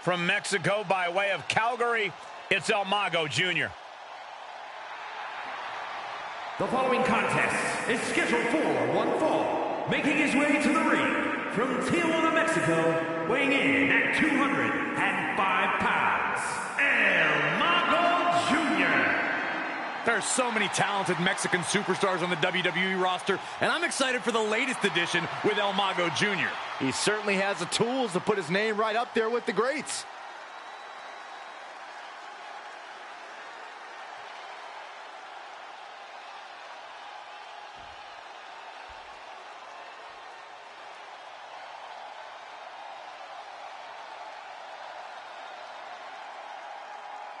From Mexico by way of Calgary, it's El Mago Jr. The following contest is scheduled for one fall. Making his way to the ring from Tijuana, Mexico, weighing in at 205 pounds, El Mago Jr. There are so many talented Mexican superstars on the WWE roster, and I'm excited for the latest addition with El Mago Jr. He certainly has the tools to put his name right up there with the greats.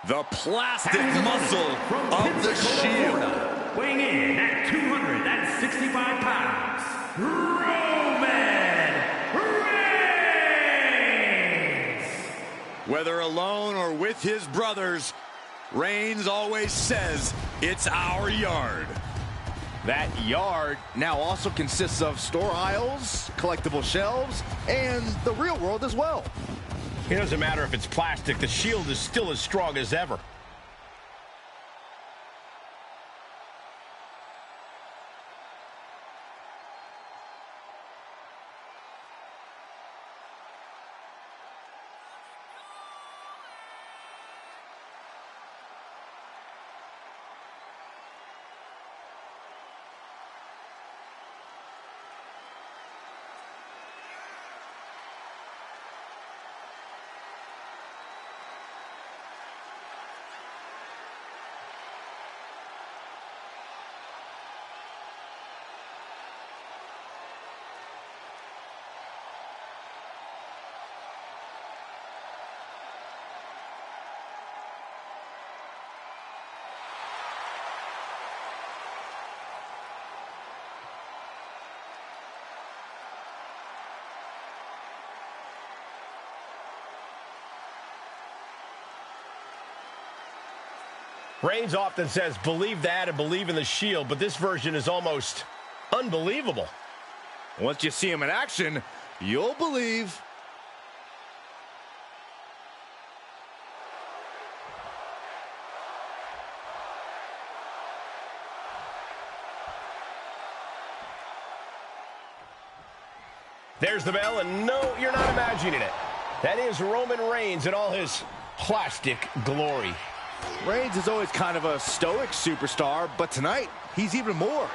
The plastic muscle of the Shield. Florida, weighing in at 265 pounds, Roman Reigns! Whether alone or with his brothers, Reigns always says, it's our yard. That yard now also consists of store aisles, collectible shelves, and the real world as well. It doesn't matter if it's plastic, the Shield is still as strong as ever. Reigns often says, believe that and believe in the Shield, but this version is almost unbelievable. Once you see him in action, you'll believe. There's the bell, and no, you're not imagining it. That is Roman Reigns in all his plastic glory. Reigns is always kind of a stoic superstar, but tonight, he's even more.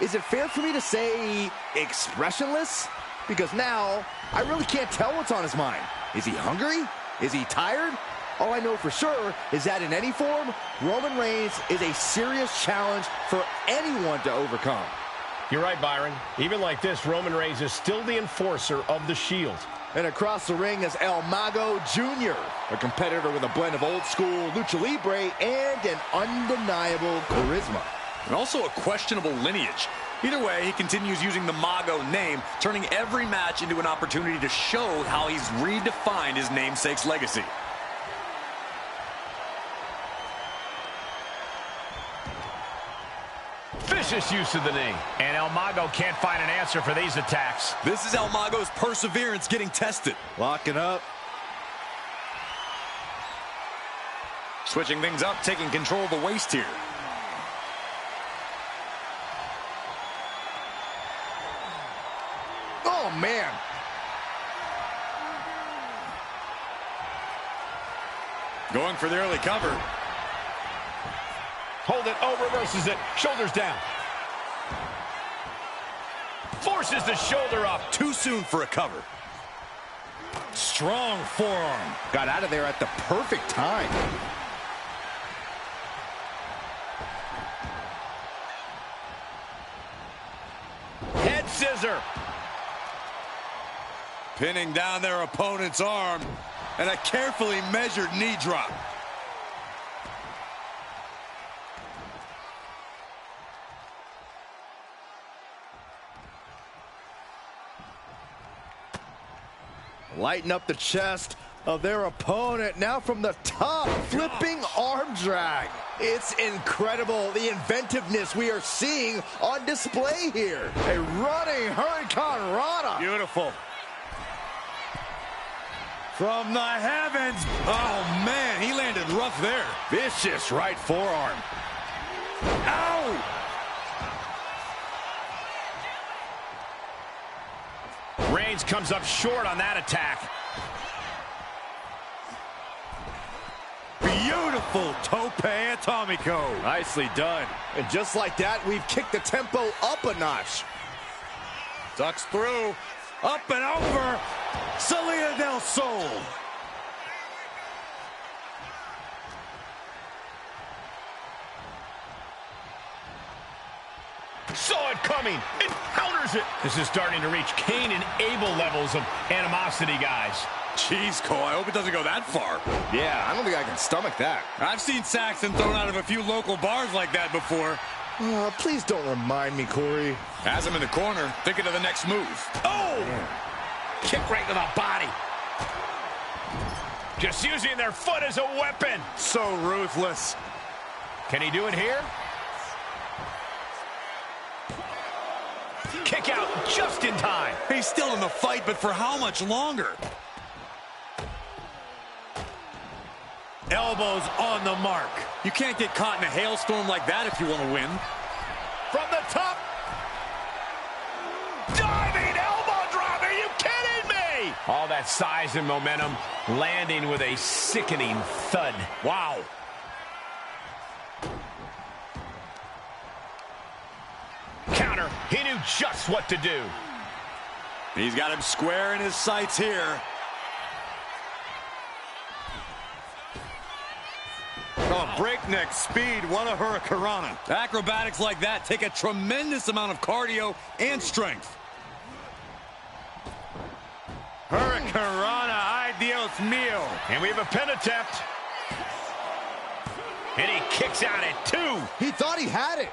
Is it fair for me to say expressionless? Because now, I really can't tell what's on his mind. Is he hungry? Is he tired? All I know for sure is that in any form, Roman Reigns is a serious challenge for anyone to overcome. You're right, Byron. Even like this, Roman Reigns is still the enforcer of the Shield. And across the ring is El Mago Jr., a competitor with a blend of old school lucha libre and an undeniable charisma. And also a questionable lineage. Either way, he continues using the Mago name, turning every match into an opportunity to show how he's redefined his namesake's legacy. Vicious use of the knee. And El Mago can't find an answer for these attacks. This is El Mago's perseverance getting tested. Locking up. Switching things up, taking control of the waist here. Oh, man. Going for the early cover. Hold it, oh, reverses it, shoulders down. Forces the shoulder up. Too soon for a cover. Strong forearm. Got out of there at the perfect time. Head scissor. Pinning down their opponent's arm. And a carefully measured knee drop. Lighten up the chest of their opponent. Now from the top, flipping arm drag. It's incredible, the inventiveness we are seeing on display here. A running Hurricane Rana. Beautiful. From the heavens. Oh, man, he landed rough there. Vicious right forearm. Ow! Reigns comes up short on that attack. Beautiful tope atomico. Nicely done. And just like that, we've kicked the tempo up a notch. Ducks through. Up and over. Salida del Sol. Saw it coming. It counters it. This is starting to reach Cain and Abel levels of animosity, guys. Jeez, Cole, I hope it doesn't go that far. Yeah, I don't think I can stomach that. I've seen Saxton thrown out of a few local bars like that before. Please don't remind me, Corey. Has him in the corner, thinking of the next move. Oh! Kick right to the body. Just using their foot as a weapon. So ruthless. Can he do it here? Kick out just in time. He's still in the fight, but for how much longer? Elbows on the mark. You can't get caught in a hailstorm like that if you want to win. From the top. Diving elbow drop. Are you kidding me? All that size and momentum landing with a sickening thud. Wow. Counter. He knew just what to do. He's got him square in his sights here. Oh, breakneck speed. What a hurricanrana. Acrobatics like that take a tremendous amount of cardio and strength. Hurricanrana, ay Dios mío. And we have a pin attempt. And he kicks out at 2. He thought he had it.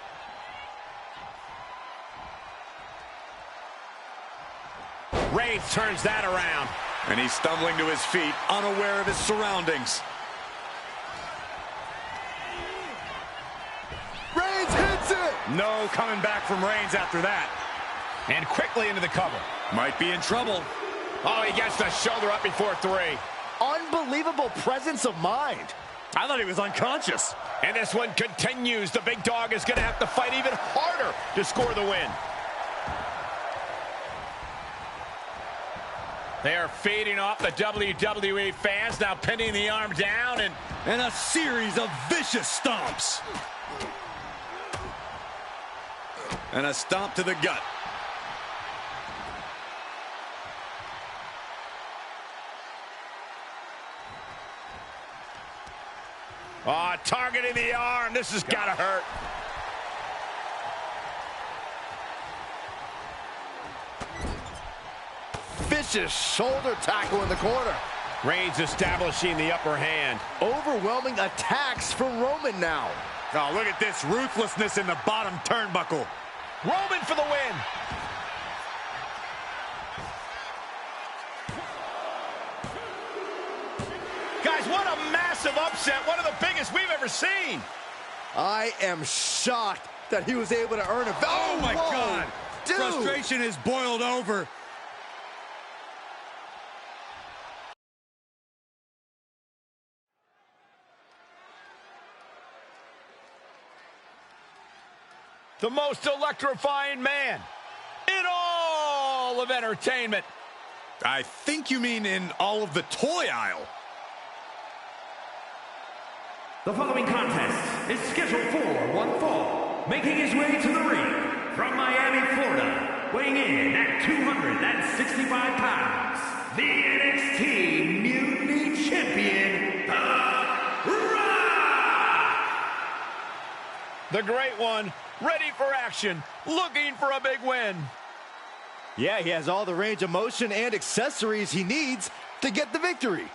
Reigns turns that around. And he's stumbling to his feet, unaware of his surroundings. Reigns hits it. No coming back from Reigns after that. And quickly into the cover. Might be in trouble. Oh, he gets the shoulder up before 3. Unbelievable presence of mind. I thought he was unconscious. And this one continues. The big dog is going to have to fight even harder to score the win. They are feeding off the WWE fans, now pinning the arm down and a series of vicious stomps. And a stomp to the gut. Oh, targeting the arm. This has got to hurt. Vicious shoulder tackle in the corner. Reigns establishing the upper hand. Overwhelming attacks from Roman now. Oh, look at this ruthlessness in the bottom turnbuckle. Roman for the win. Guys, what a massive upset. One of the biggest we've ever seen. I am shocked that he was able to earn a... Oh, my whoa. God. Dude. Frustration is boiled over. The most electrifying man in all of entertainment. I think you mean in all of the toy aisle. The following contest is scheduled for one fall. Making his way to the ring from Miami, Florida, weighing in at 265 pounds, the NXT Mutiny Champion, The Rock! The Great One, ready for action, looking for a big win. Yeah, he has all the range of motion and accessories he needs to get the victory.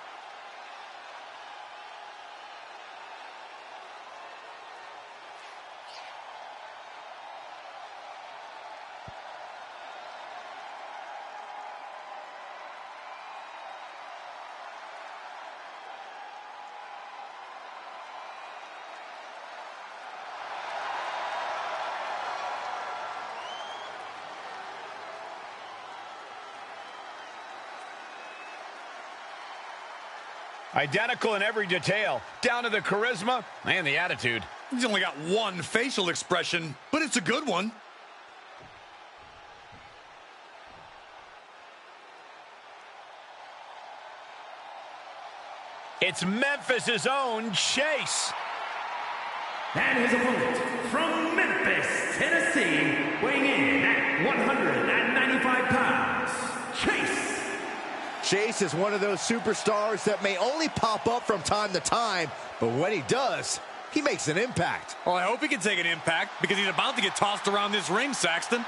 Identical in every detail, down to the charisma and the attitude. He's only got one facial expression, but it's a good one. It's Memphis' own Chase. And his opponent from Memphis, Tennessee, weighing in at 195 pounds, Chase. Chase is one of those superstars that may only pop up from time to time, but when he does, he makes an impact. Well, I hope he can take an impact because he's about to get tossed around this ring, Saxton.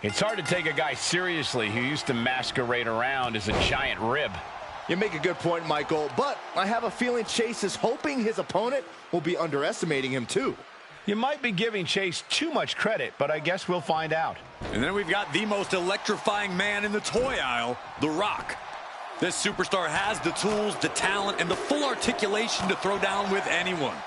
It's hard to take a guy seriously who used to masquerade around as a giant rib. You make a good point, Michael, but I have a feeling Chase is hoping his opponent will be underestimating him too. You might be giving Chase too much credit, but I guess we'll find out. And then we've got the most electrifying man in the toy aisle, The Rock. This superstar has the tools, the talent, and the full articulation to throw down with anyone.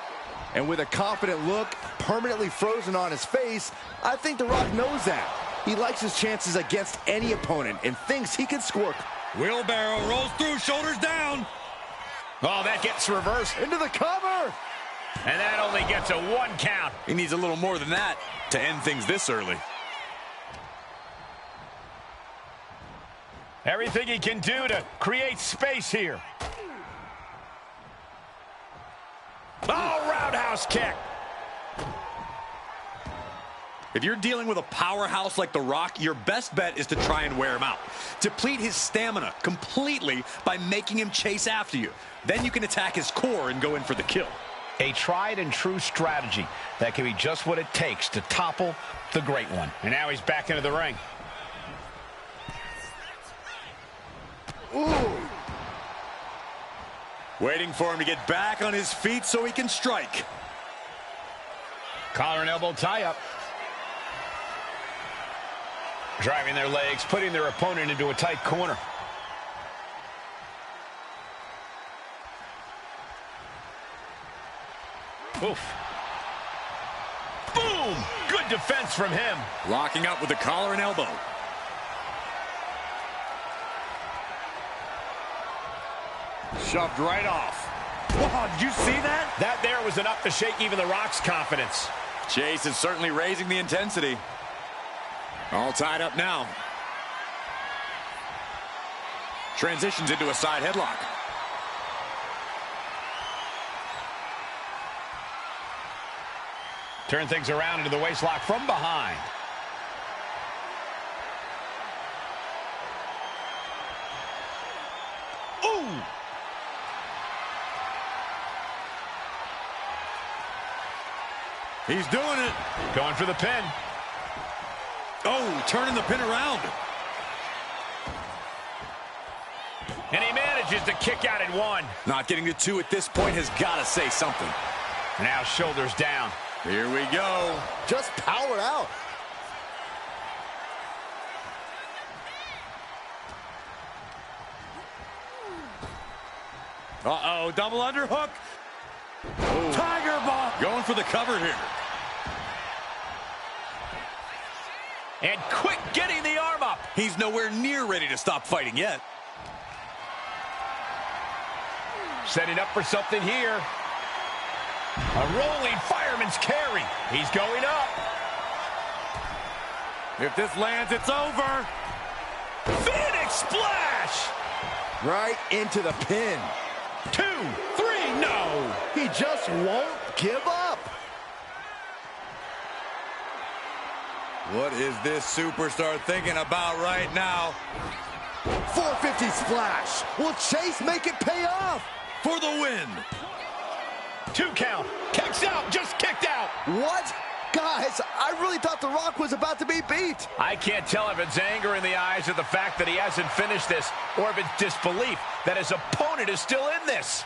And with a confident look permanently frozen on his face, I think The Rock knows that. He likes his chances against any opponent and thinks he can score. Wheelbarrow rolls through, shoulders down. Oh, that gets reversed. Into the cover. And that only gets a 1 count. He needs a little more than that to end things this early. Everything he can do to create space here. Oh, roundhouse kick. If you're dealing with a powerhouse like The Rock, your best bet is to try and wear him out. Deplete his stamina completely by making him chase after you. Then you can attack his core and go in for the kill. A tried and true strategy that can be just what it takes to topple the great one. And now he's back into the ring. Ooh. Waiting for him to get back on his feet so he can strike. Collar and elbow tie-up. Driving their legs, putting their opponent into a tight corner. Oof. Boom! Good defense from him. Locking up with the collar and elbow. Shoved right off. Wow, did you see that? That there was enough to shake even The Rock's confidence. Chase is certainly raising the intensity. All tied up now. Transitions into a side headlock. Turn things around into the waistlock from behind. Ooh! He's doing it. Going for the pin. Oh, turning the pin around. And he manages to kick out at 1. Not getting to 2 at this point has got to say something. Now shoulders down. Here we go. Just powered out. Uh-oh, double underhook. Oh. Tiger bomb. Going for the cover here. And quick getting the arm up. He's nowhere near ready to stop fighting yet. Setting up for something here. A rolling fireman's carry. He's going up. If this lands, it's over. Phoenix splash. Right into the pin. 2, 3, no. He just won't give up. What is this superstar thinking about right now? 450 splash. Will Chase make it pay off? For the win. 2 count. Kicks out. Just kicked out. What? Guys, I really thought The Rock was about to be beat. I can't tell if it's anger in the eyes of the fact that he hasn't finished this, or if it's disbelief that his opponent is still in this.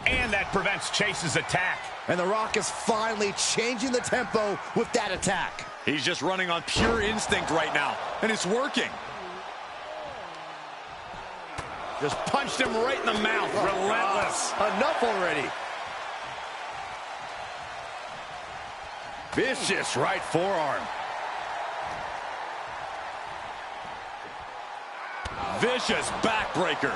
And and that prevents Chase's attack. And The Rock is finally changing the tempo with that attack. He's just running on pure instinct right now, and it's working. Just punched him right in the mouth. Relentless. Enough already. Vicious right forearm. Vicious backbreaker.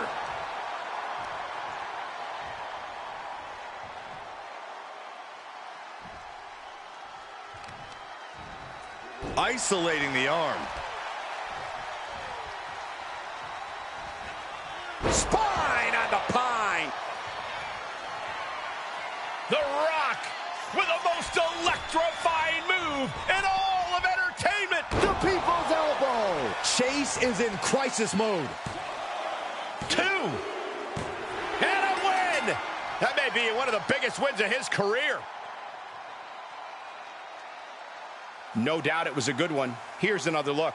Isolating the arm. Spine on the pine. The Rock with the most electrifying move in all of entertainment. The people's elbow. Chase is in crisis mode. 2. And a win. That may be one of the biggest wins of his career. No doubt it was a good one. Here's another look.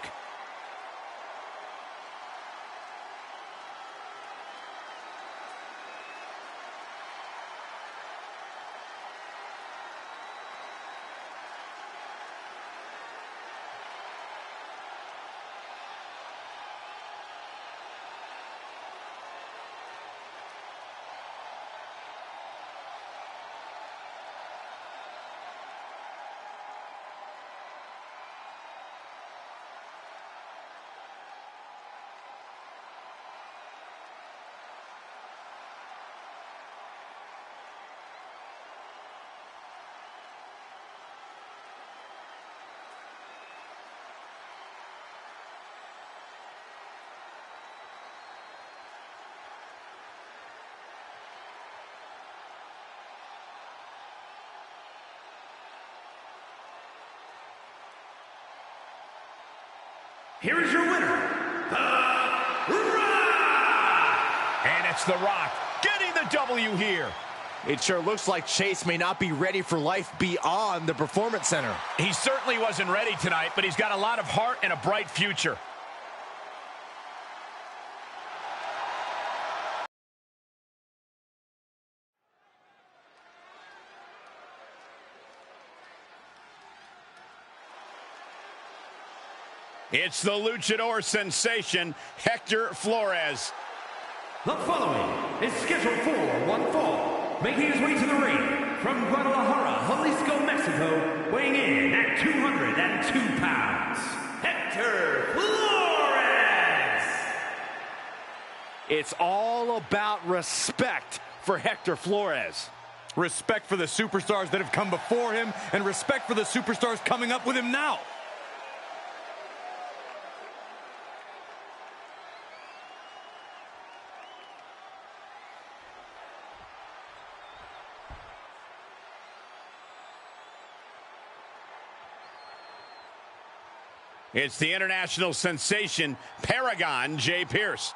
Here is your winner, The Rock! And it's The Rock getting the W here. It sure looks like Chase may not be ready for life beyond the Performance Center. He certainly wasn't ready tonight, but he's got a lot of heart and a bright future. It's the luchador sensation, Hector Flores. The following is scheduled for one fall, making his way to the ring from Guadalajara, Jalisco, Mexico, weighing in at 202 pounds, Hector Flores! It's all about respect for Hector Flores. Respect for the superstars that have come before him, and respect for the superstars coming up with him now. It's the international sensation, Paragon J. Pierce.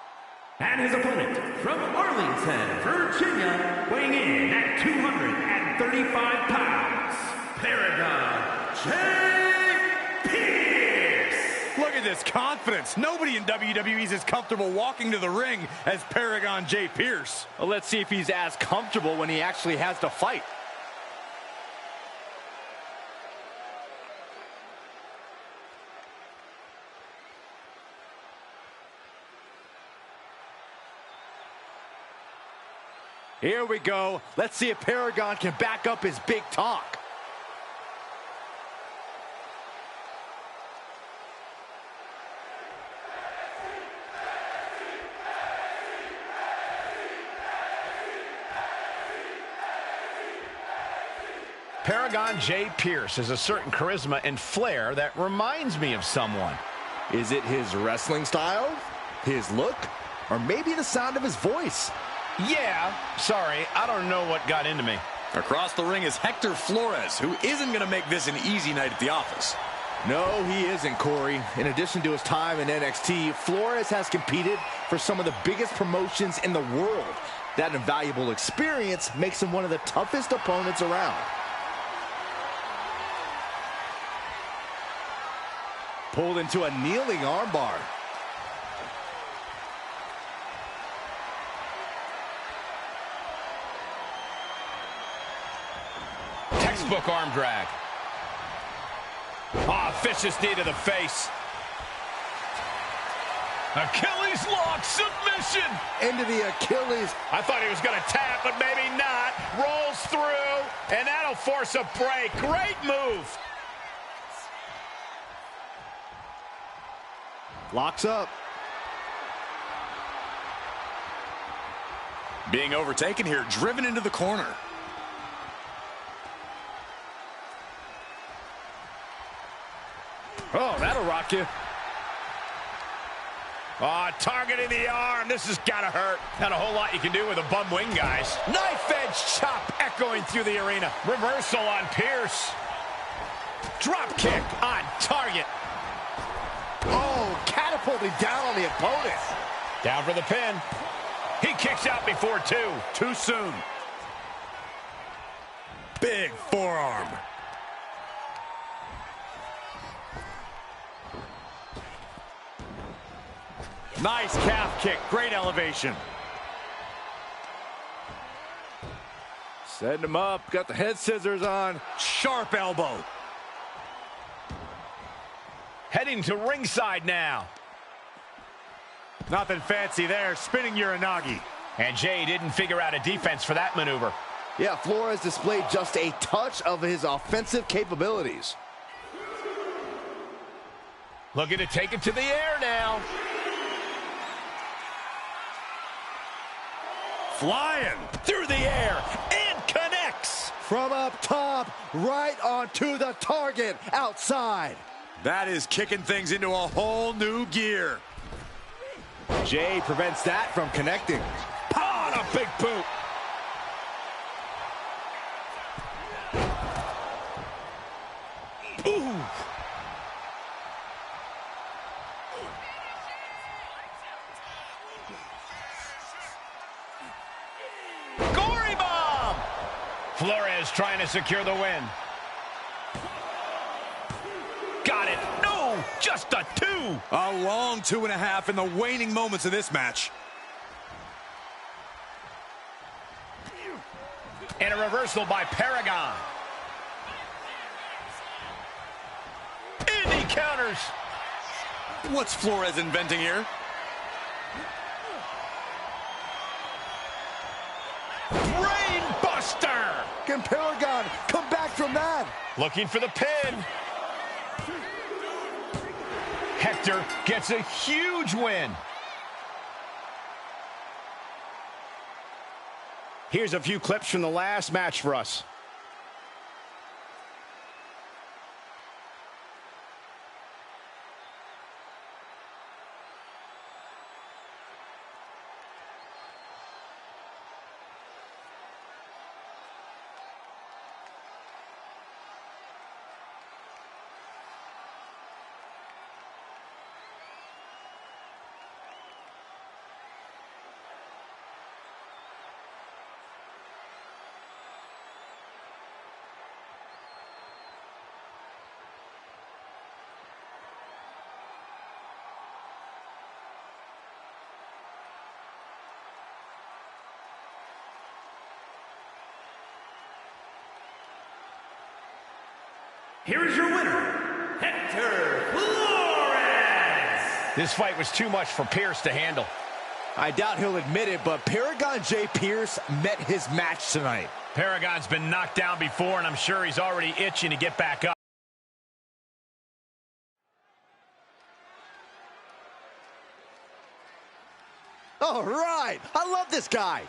And his opponent from Arlington, Virginia, weighing in at 235 pounds, Paragon J. Pierce! Look at this confidence. Nobody in WWE is as comfortable walking to the ring as Paragon J. Pierce. Well, let's see if he's as comfortable when he actually has to fight. Here we go. Let's see if Paragon can back up his big talk. Paragon J. Pierce has a certain charisma and flair that reminds me of someone. Is it his wrestling style, his look, or maybe the sound of his voice? Yeah, sorry, I don't know what got into me. Across the ring is Hector Flores, who isn't going to make this an easy night at the office. No, he isn't, Corey. In addition to his time in NXT, Flores has competed for some of the biggest promotions in the world. That invaluable experience makes him one of the toughest opponents around. Pulled into a kneeling armbar. textbook arm drag. Oh, vicious knee to the face. Achilles lock submission. Into the Achilles. I thought he was going to tap, but maybe not. Rolls through, and that'll force a break. Great move. Locks up. Being overtaken here, driven into the corner. Oh, that'll rock you. Oh, targeting the arm. This has got to hurt. Not a whole lot you can do with a bum wing, guys. Knife edge chop echoing through the arena. Reversal on Pierce. Drop kick on target. Oh, catapulting down on the opponent. Down for the pin. He kicks out before two. Too soon. Big forearm. Nice calf kick. Great elevation. Setting him up. Got the head scissors on. Sharp elbow. Heading to ringside now. Nothing fancy there. Spinning Uranagi. And Jay didn't figure out a defense for that maneuver. Yeah, Flores displayed just a touch of his offensive capabilities. Looking to take it to the air now. Flying Through the air and connects. From up top, right onto the target outside. That is kicking things into a whole new gear. Jay prevents that from connecting. On a big boot. Ooh. Gory bomb. Flores trying to secure the win. Got it. No, just a two. A long 2.5 in the waning moments of this match. And a reversal by Paragon. And he counters. What's Flores inventing here? Brain buster. Can Paragon come back from that? Looking for the pin. Hector gets a huge win. Here's a few clips from the last match for us. Here is your winner, Hector Flores. This fight was too much for Pierce to handle. I doubt he'll admit it, but Paragon J. Pierce met his match tonight. Paragon's been knocked down before, and I'm sure he's already itching to get back up. All right, I love this guy.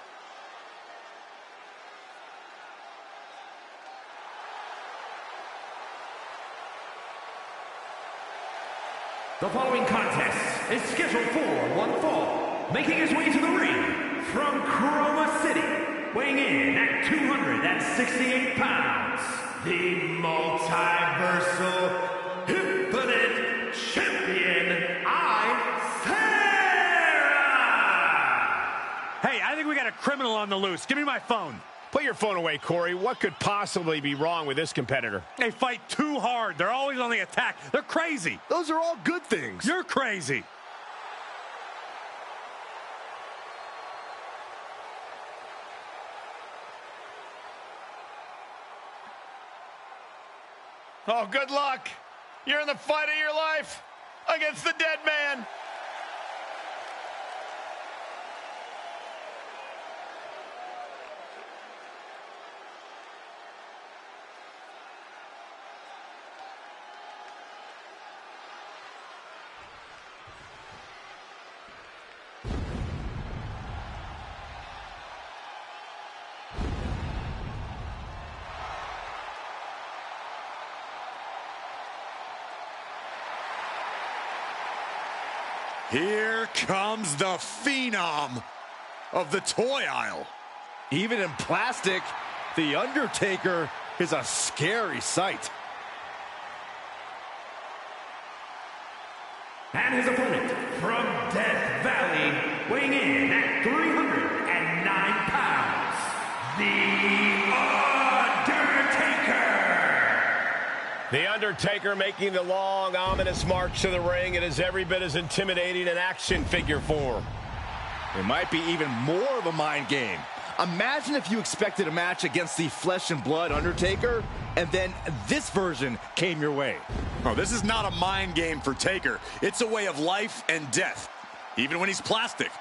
The following contest is scheduled for one fall. Making his way to the ring from Chroma City, weighing in at 268 pounds, the multiversal infinite champion, Hey, I think we got a criminal on the loose. Give me my phone. Put your phone away, Corey. What could possibly be wrong with this competitor? They fight too hard. They're always on the attack. They're crazy. Those are all good things. You're crazy. Oh, good luck. You're in the fight of your life against the dead man. Here comes the phenom of the toy aisle. Even in plastic, The Undertaker is a scary sight. And his opponent from Death Valley, weighing in at 309 pounds, The Undertaker! The Undertaker making the long, ominous march to the ring. It is every bit as intimidating an action figure for him. It might be even more of a mind game. Imagine if you expected a match against the flesh and blood Undertaker, and then this version came your way. Oh, this is not a mind game for Taker. It's a way of life and death, even when he's plastic.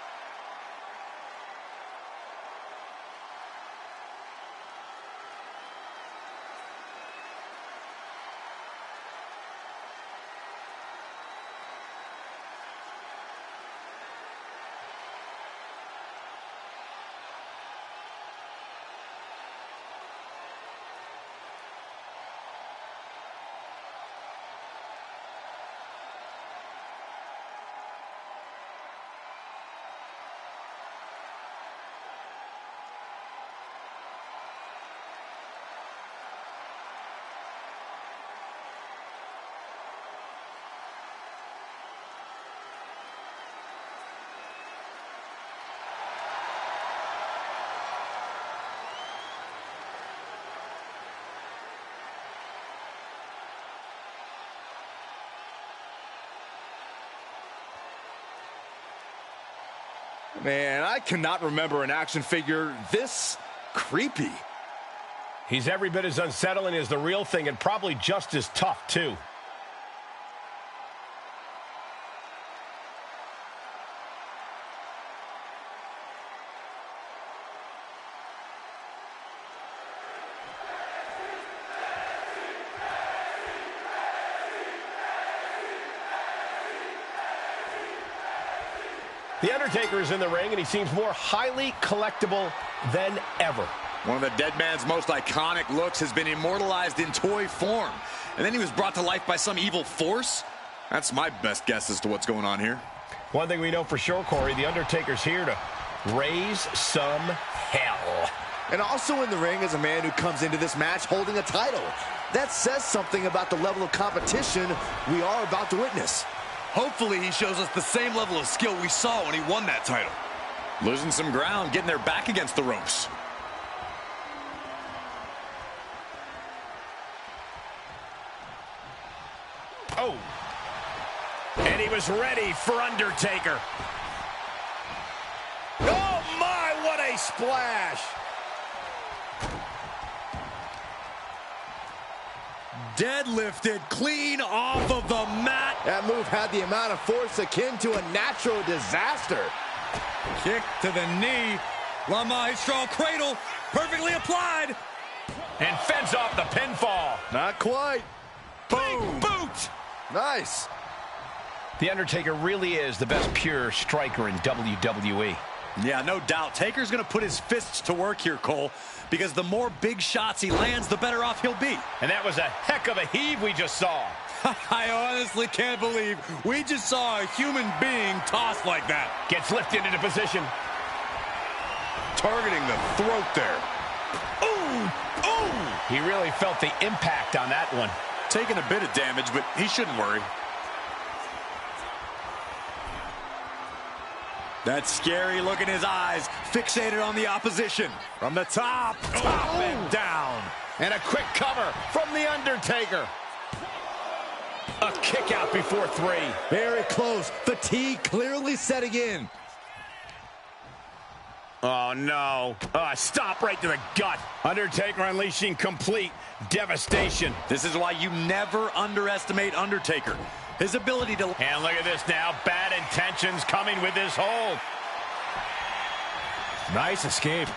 Man, I cannot remember an action figure this creepy. He's every bit as unsettling as the real thing, and probably just as tough, too. The Undertaker is in the ring, and he seems more highly collectible than ever. One of the dead man's most iconic looks has been immortalized in toy form. And then he was brought to life by some evil force? That's my best guess as to what's going on here. One thing we know for sure, Corey, the Undertaker's here to raise some hell. And also in the ring is a man who comes into this match holding a title. That says something about the level of competition we are about to witness. Hopefully he shows us the same level of skill we saw when he won that title. Losing some ground, getting their back against the ropes. Oh. And he was ready for Undertaker. Oh my, what a splash. Deadlifted clean off of the mat. That move had the amount of force akin to a natural disaster. Kick to the knee. La Maestro cradle, perfectly applied. And fends off the pinfall. Not quite. Boom. Boot. Nice. The Undertaker really is the best pure striker in WWE. Yeah, no doubt. Taker's going to put his fists to work here, Cole, because the more big shots he lands, the better off he'll be. And that was a heck of a heave we just saw. I honestly can't believe we just saw a human being tossed like that. Gets lifted into position. Targeting the throat there. Ooh! Ooh! He really felt the impact on that one. Taking a bit of damage, but he shouldn't worry. That scary look in his eyes, fixated on the opposition. From the top and down. And a quick cover from The Undertaker. A kick out before 3. Very close. Fatigue clearly setting in. Oh, no. Stop right to the gut. Undertaker unleashing complete devastation. This is why you never underestimate Undertaker. His ability to... And look at this now. Bad intentions coming with this hold. Nice escape.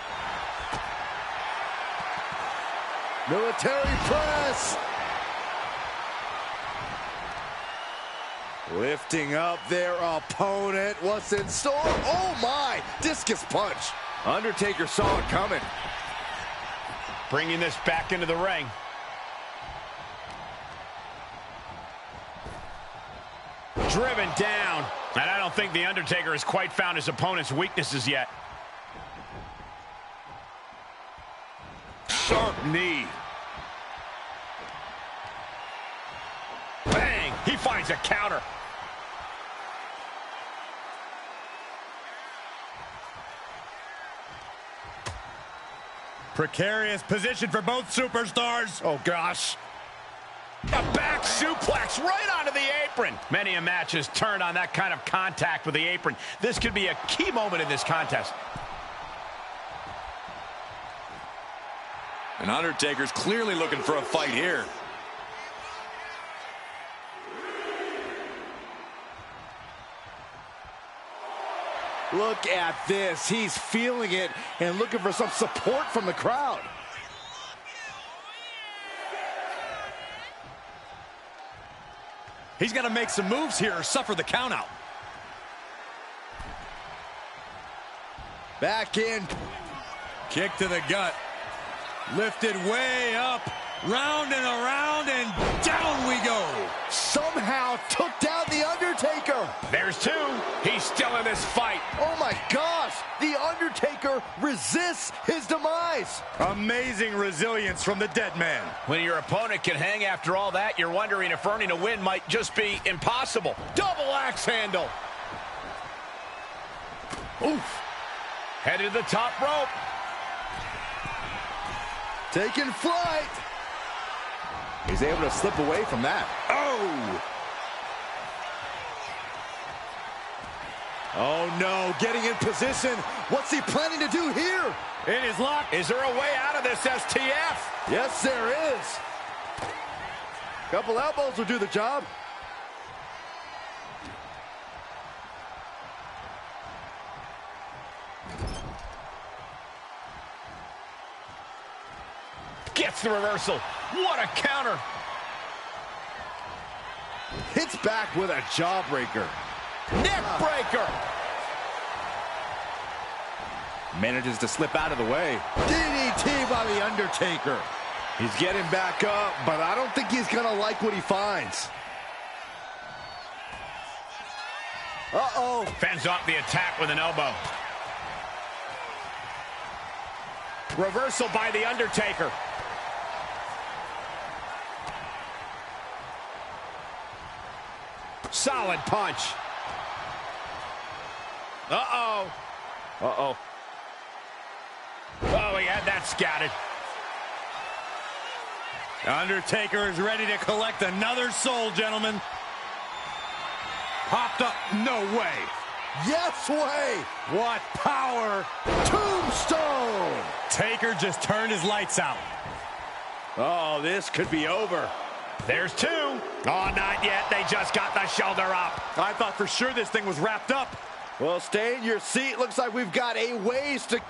Military press. Lifting up their opponent. What's in store? Oh my! Discus punch. Undertaker saw it coming. Bringing this back into the ring. Driven down. And I don't think The Undertaker has quite found his opponent's weaknesses yet. Sharp knee. Bang! He finds a counter. Precarious position for both superstars. Oh, gosh. A back suplex right onto the apron. Many a match has turned on that kind of contact with the apron. This could be a key moment in this contest. And Undertaker's clearly looking for a fight here. Look at this. He's feeling it and looking for some support from the crowd. He's got to make some moves here or suffer the countout. Back in. Kick to the gut. Lifted way up. Round and around and down we go. Somehow took down The Undertaker. There's two. He's still in this fight. Oh my gosh. The Undertaker resists his demise. Amazing resilience from the dead man. When your opponent can hang after all that, you're wondering if earning a win might just be impossible. Double axe handle. Oof. Headed to the top rope. Taking flight. He's able to slip away from that. Oh! Oh no, getting in position. What's he planning to do here? It is locked. Is there a way out of this, STF? Yes, there is. Couple elbows will do the job. Gets the reversal. What a counter. Hits back with a jawbreaker. Neck breaker. Manages to slip out of the way. DDT by The Undertaker. He's getting back up, but I don't think he's gonna like what he finds. Uh-oh. Fends off the attack with an elbow. Reversal by The Undertaker. Solid punch. Uh-oh. Uh-oh. Oh, he had that scouted. Undertaker is ready to collect another soul, gentlemen. Popped up. No way. Yes way. What power. Tombstone. Taker just turned his lights out. Oh, this could be over. There's two. Oh, not yet. They just got the shoulder up. I thought for sure this thing was wrapped up. Well, stay in your seat. Looks like we've got a ways to...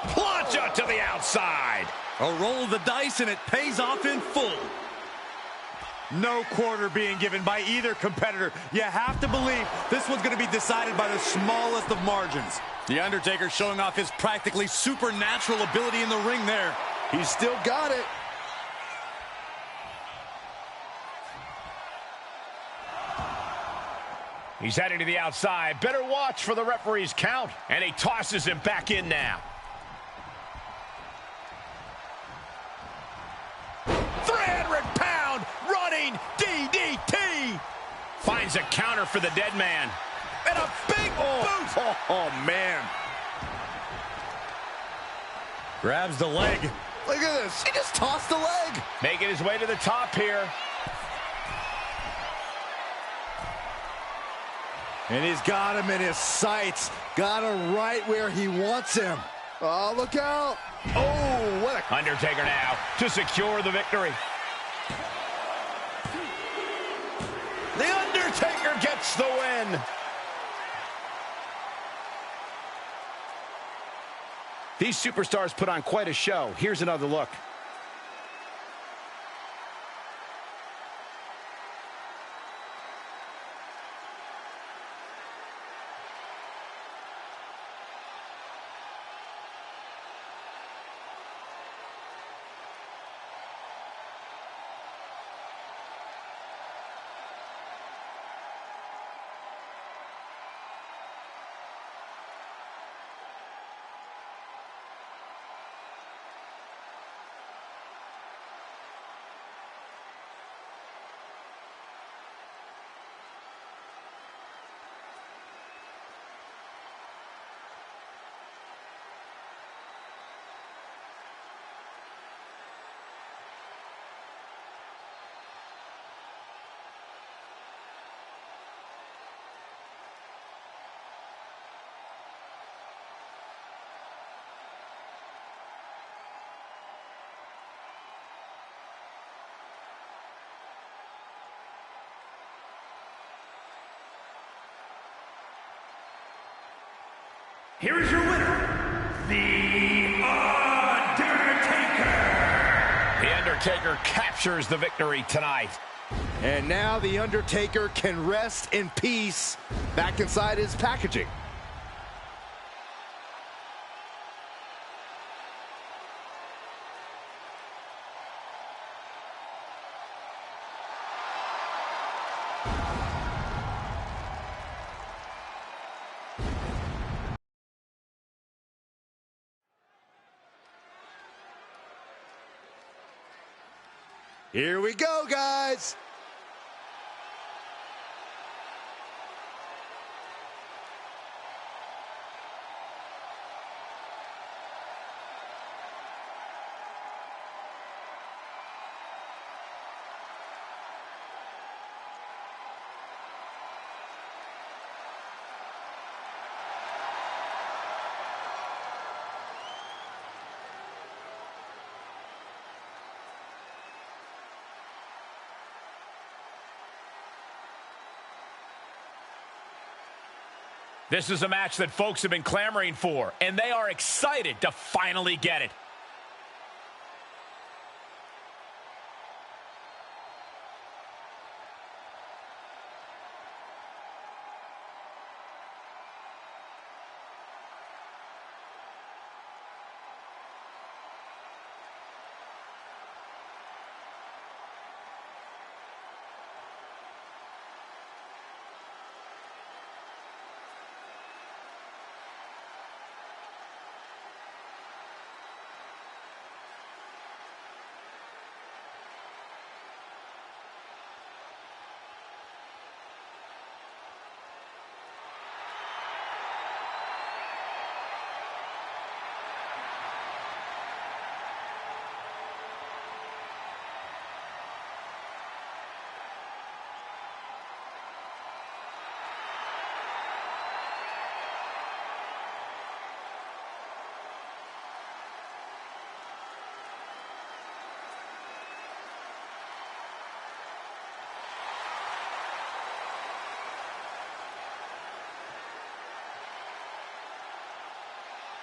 Plancha to the outside. A roll of the dice, and it pays off in full. No quarter being given by either competitor. You have to believe this one's going to be decided by the smallest of margins. The Undertaker showing off his practically supernatural ability in the ring there. He's still got it. He's heading to the outside. Better watch for the referee's count. And he tosses him back in now. 300-pound running DDT. Finds a counter for the dead man. And a big boot. Oh, man. Grabs the leg. Look at this. He just tossed the leg. Making his way to the top here. And he's got him in his sights. Got him right where he wants him. Oh, look out. Oh, what a Undertaker now to secure the victory. The Undertaker gets the win. These superstars put on quite a show. Here's another look. Here is your winner, The Undertaker. The Undertaker captures the victory tonight. And now The Undertaker can rest in peace back inside his packaging. Here we go, guys. This is a match that folks have been clamoring for, and they are excited to finally get it.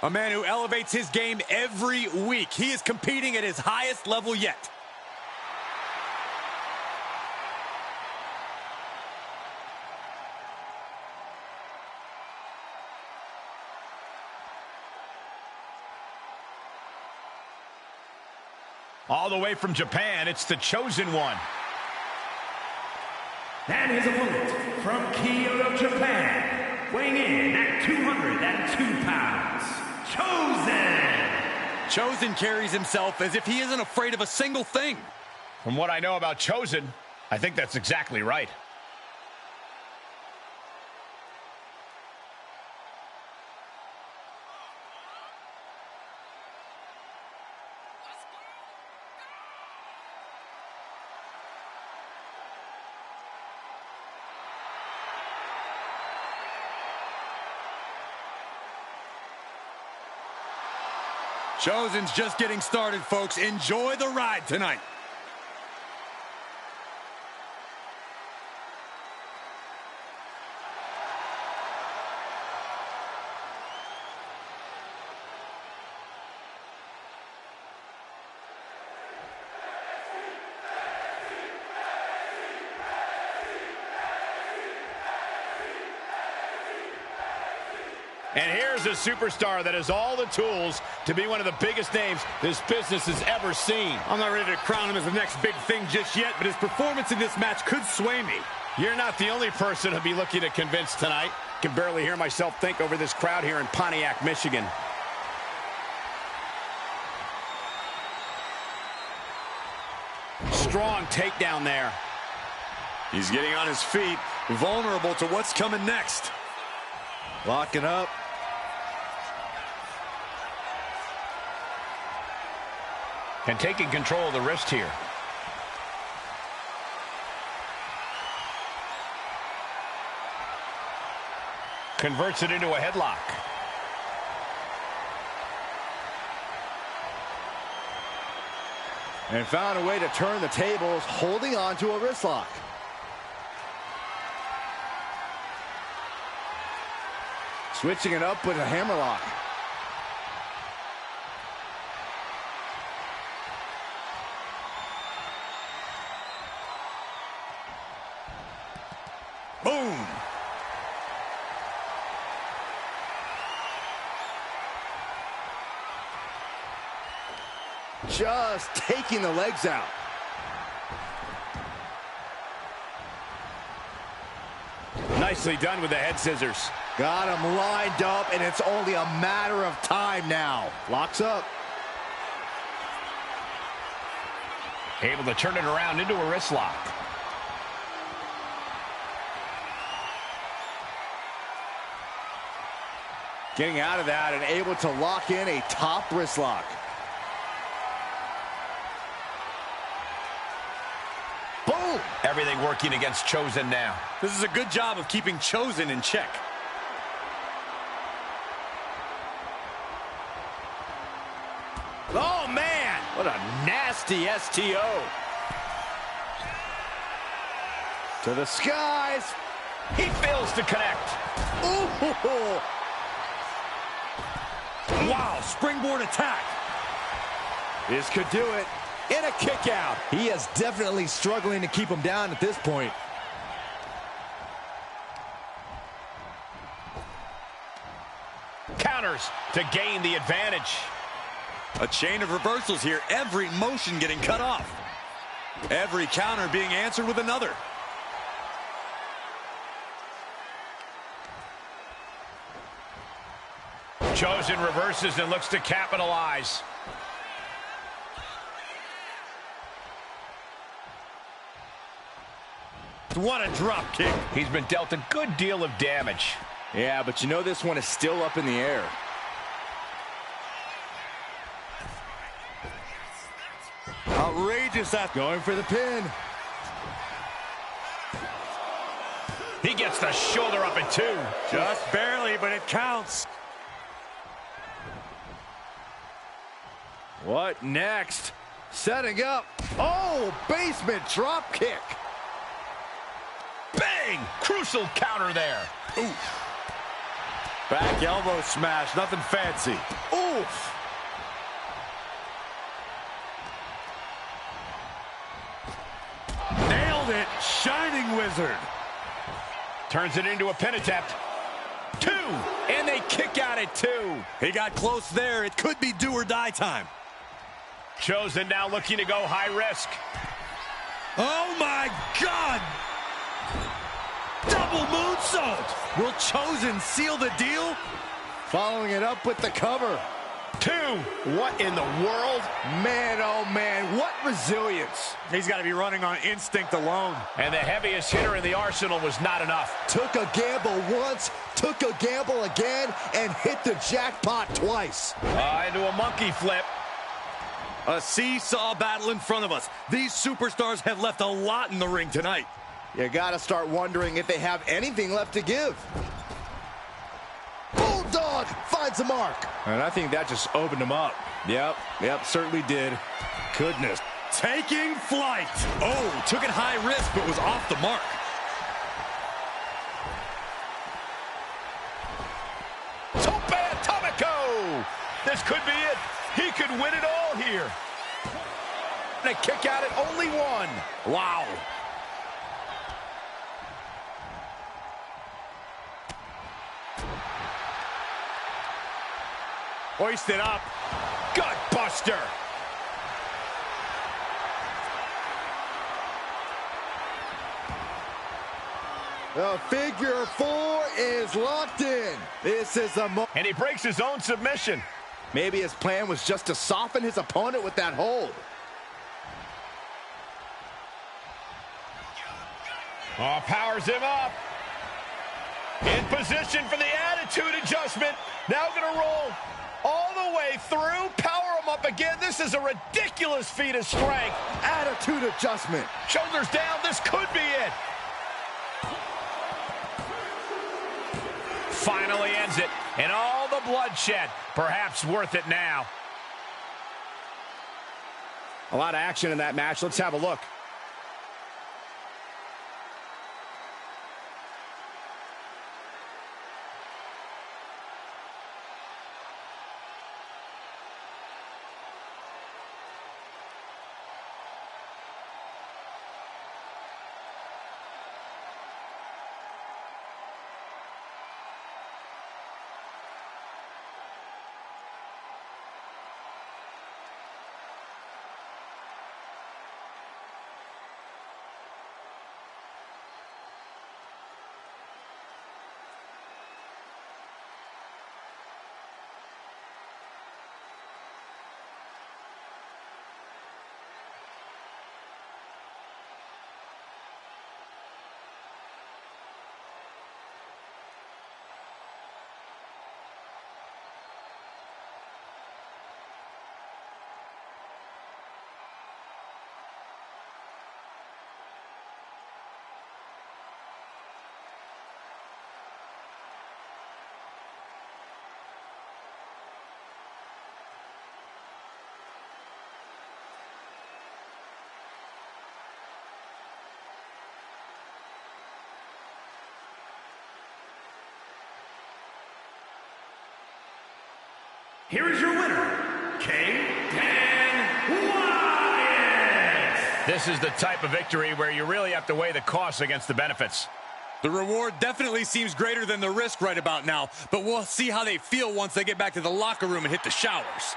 A man who elevates his game every week. He is competing at his highest level yet. All the way from Japan, it's the Chosen One. And his opponent from Kyoto, Japan, weighing in at 202 pounds, Chosen carries himself as if he isn't afraid of a single thing. From what I know about Chosen, I think that's exactly right. Chosen's just getting started, folks. Enjoy the ride tonight. And here's a superstar that has all the tools to be one of the biggest names this business has ever seen. I'm not ready to crown him as the next big thing just yet, but his performance in this match could sway me. You're not the only person to be looking to convince tonight. Can barely hear myself think over this crowd here in Pontiac, Michigan. Strong takedown there. He's getting on his feet, vulnerable to what's coming next. Locking up. And taking control of the wrist here. Converts it into a headlock. And found a way to turn the tables, holding on to a wrist lock. Switching it up with a hammerlock. Boom! Just taking the legs out. Nicely done with the head scissors. Got him lined up, and it's only a matter of time now. Locks up. Able to turn it around into a wrist lock. Getting out of that and able to lock in a top wrist lock. Boom! Everything working against Chosen now. This is a good job of keeping Chosen in check. Oh, man! What a nasty STO. To the skies. He fails to connect. Ooh! Wow, springboard attack. This could do it. And a kick out. He is definitely struggling to keep him down at this point. Counters to gain the advantage. A chain of reversals here. Every motion getting cut off. Every counter being answered with another. Chosen reverses and looks to capitalize. What a drop kick. He's been dealt a good deal of damage. Yeah, but you know this one is still up in the air. Outrageous that. Going for the pin. He gets the shoulder up at 2. Just barely, but it counts. What next? Setting up. Oh, basement drop kick. Bang! Crucial counter there. Oof. Back elbow smash, nothing fancy. Oof. Nailed it, Shining Wizard. Turns it into a pin attempt. 2, and they kick out at 2. He got close there. It could be do or die time. Chosen now looking to go high risk. Oh my God! Double moonsault! Will Chosen seal the deal? Following it up with the cover. 2, what in the world? Man, oh man, what resilience. He's got to be running on instinct alone. And the heaviest hitter in the arsenal was not enough. Took a gamble once, took a gamble again, and hit the jackpot twice. Into a monkey flip. A seesaw battle in front of us. These superstars have left a lot in the ring tonight. You gotta start wondering if they have anything left to give. Bulldog finds the mark. And I think that just opened him up. Yep, certainly did. Goodness. Taking flight. Oh, took it high risk, but was off the mark. Tope Atomico! This could be it. He could win it all here. And a kick out at only one. Wow. Hoisted up. Gut buster. The figure 4 is locked in. This is the moment. And he breaks his own submission. Maybe his plan was just to soften his opponent with that hold. Oh, powers him up. In position for the attitude adjustment. Now gonna roll all the way through. Power him up again. This is a ridiculous feat of strength. Attitude adjustment. Shoulders down. This could be it. Finally ends it. And all the bloodshed. Perhaps worth it now. A lot of action in that match. Let's have a look. Here is your winner, Dan Wyatt. This is the type of victory where you really have to weigh the costs against the benefits. The reward definitely seems greater than the risk right about now, but we'll see how they feel once they get back to the locker room and hit the showers.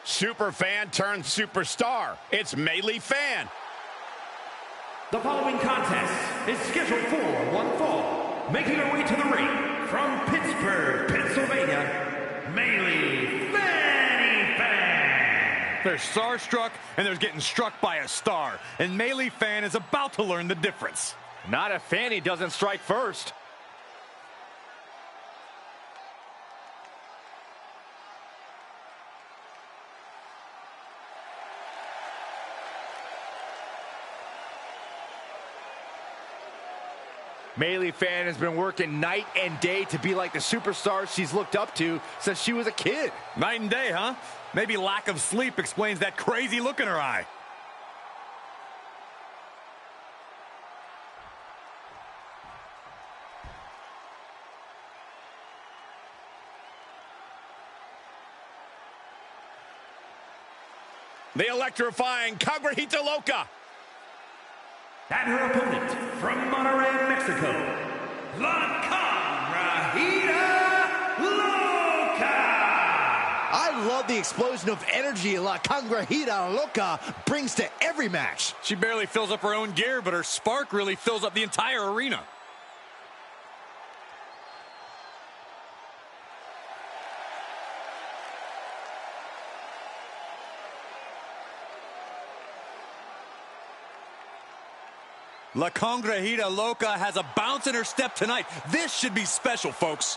Super fan turned superstar. It's Melee Fan. The following contest is scheduled for one fall. Making her way to the ring from Pittsburgh, Pennsylvania, Melee Fanny Fan. They're starstruck, and they're getting struck by a star. And Melee Fan is about to learn the difference. Not if Fanny doesn't strike first. Melee Fan has been working night and day to be like the superstar she's looked up to since she was a kid. Night and day, huh? Maybe lack of sleep explains that crazy look in her eye. The electrifying Caguajita Loca. And her opponent from Monterrey, Mexico, La Caguajita Loca. I love the explosion of energy La Caguajita Loca brings to every match. She barely fills up her own gear, but her spark really fills up the entire arena. La Congrejita Loca has a bounce in her step tonight. This should be special, folks.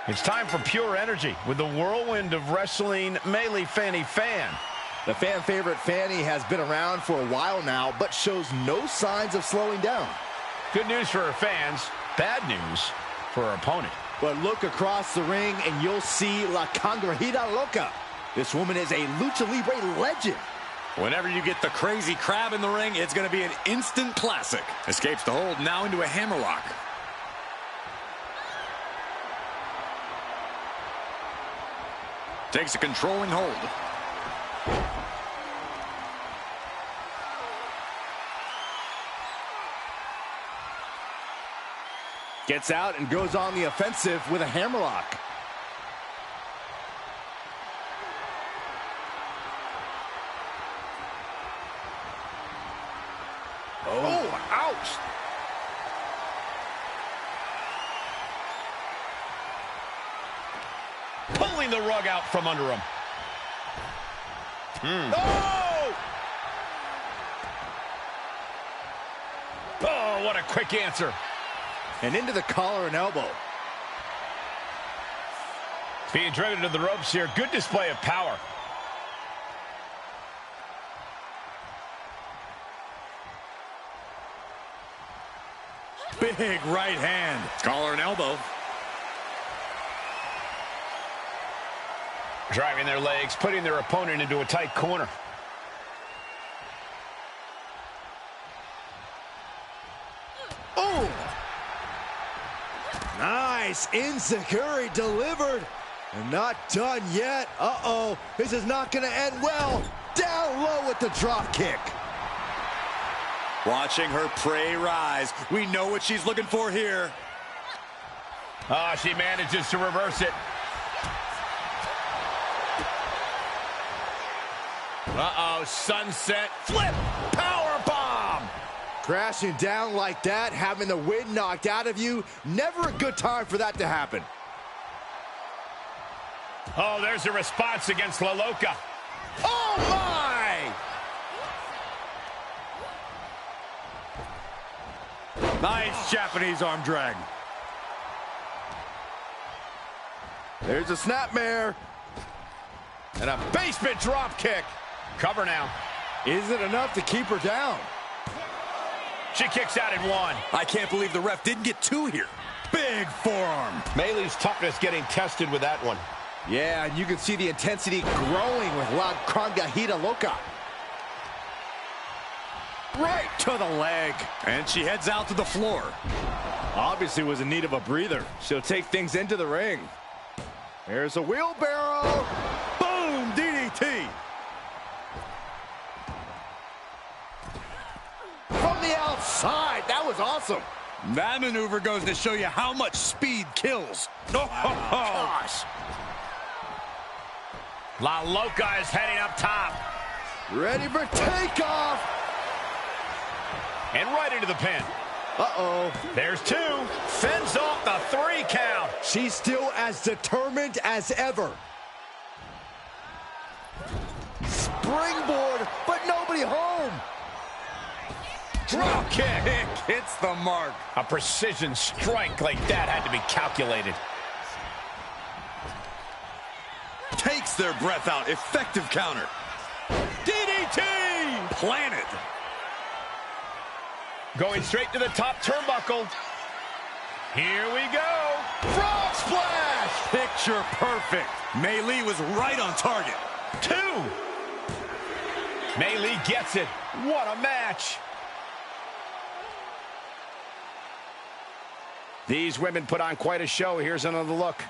It's time for pure energy with the whirlwind of wrestling, Melee Fanny Fan. The fan favorite Fanny has been around for a while now, but shows no signs of slowing down. Good news for her fans, bad news for her opponent. But look across the ring and you'll see La Congrejita Loca. This woman is a Lucha Libre legend. Whenever you get the crazy crab in the ring, it's going to be an instant classic. Escapes the hold, now into a hammerlock. Takes a controlling hold. Gets out and goes on the offensive with a hammerlock. Oh, ouch! Pulling the rug out from under him. Oh! Oh, what a quick answer. And into the collar and elbow. Being driven to the ropes here. Good display of power. Big right hand. Collar and elbow. Driving their legs, putting their opponent into a tight corner. Oh! Nice. Enziguri delivered. And not done yet. Uh-oh. This is not going to end well. Down low with the drop kick. Watching her prey rise. We know what she's looking for here. Oh, she manages to reverse it. Uh-oh, sunset flip, power bomb. Crashing down like that, having the wind knocked out of you, never a good time for that to happen. Oh, there's a response against La Loca. Oh, my! Nice Japanese arm drag. There's a snapmare. And a basement drop kick. Cover now. Is it enough to keep her down? She kicks out at one. I can't believe the ref didn't get two here. Big forearm. Melee's toughness getting tested with that one. Yeah, and you can see the intensity growing with La Congrejita Loca. Right to the leg. And she heads out to the floor. Obviously was in need of a breather. She'll take things into the ring. There's a wheelbarrow. Boom, DDT. From the outside, that was awesome. That maneuver goes to show you how much speed kills. Oh, gosh. La Loca is heading up top. Ready for takeoff. And right into the pin. Uh-oh. There's two. Fends off the 3 count. She's still as determined as ever. Springboard, but nobody home. Drop kick. Hits the mark. A precision strike like that had to be calculated. Takes their breath out. Effective counter. DDT. Planted. Going straight to the top turnbuckle. Here we go. Frog splash. Picture perfect. Melee was right on target. 2. Melee gets it. What a match. These women put on quite a show. Here's another look.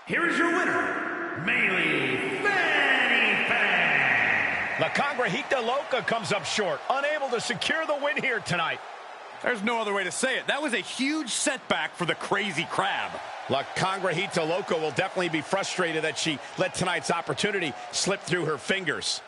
here is your winner, Melee Fanny Fan. La Congrejita Loca comes up short, unable to secure the win here tonight. There's no other way to say it. That was a huge setback for the Crazy Crab. La Congrejita Loca will definitely be frustrated that she let tonight's opportunity slip through her fingers.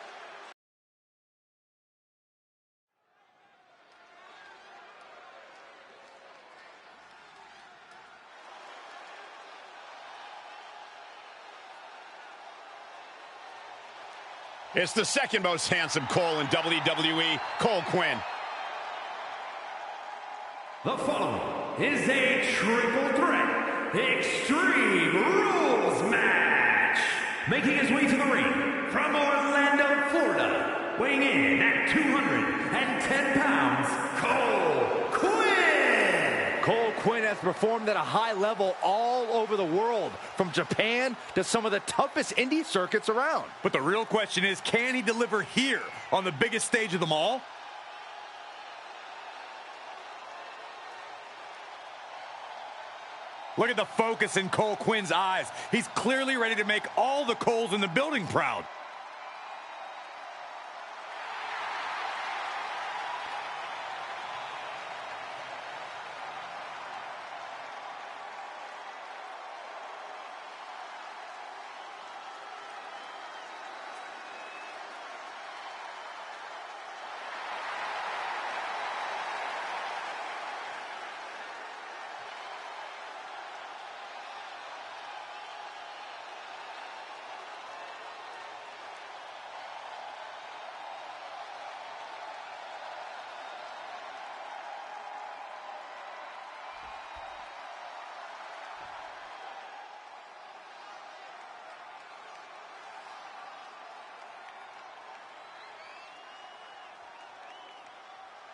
It's the second most handsome Cole in WWE, Cole Quinn. The following is a triple threat Extreme Rules match. Making his way to the ring from Orlando, Florida, weighing in at 210 pounds, Cole Quinn. Cole Quinn has performed at a high level all over the world, from Japan to some of the toughest indie circuits around. But the real question is, can he deliver here on the biggest stage of them all? Look at the focus in Cole Quinn's eyes. He's clearly ready to make all the Coles in the building proud.